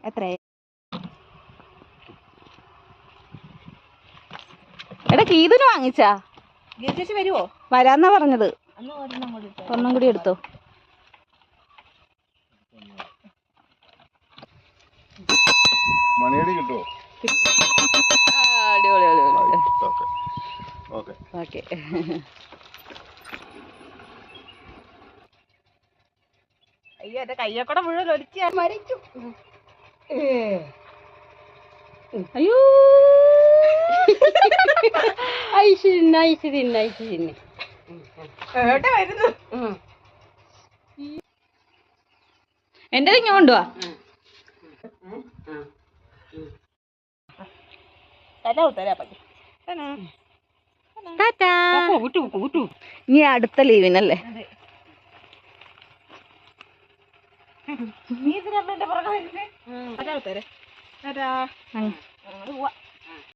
എത്രയായി? എടാ കീതിന് വാങ്ങിച്ചാ? ചേച്ചി വരുവോ? വരാന്നാ പറഞ്ഞത്. ഒന്നും കൂടി എടുത്തോ. മണിയടി കിട്ടുമോ? അടിപൊളി അടിപൊളി. ഓക്കെ. അയ്യോ എന്റെ കയ്യൊക്കെ മുഴുവൻ ഒലിച്ച് ഞാൻ മരിച്ചു. അയ്യോ എന്റെ ഇങ്ങ കൊണ്ടുവാ. ഇനി അടുത്ത ലീവിനല്ലേ?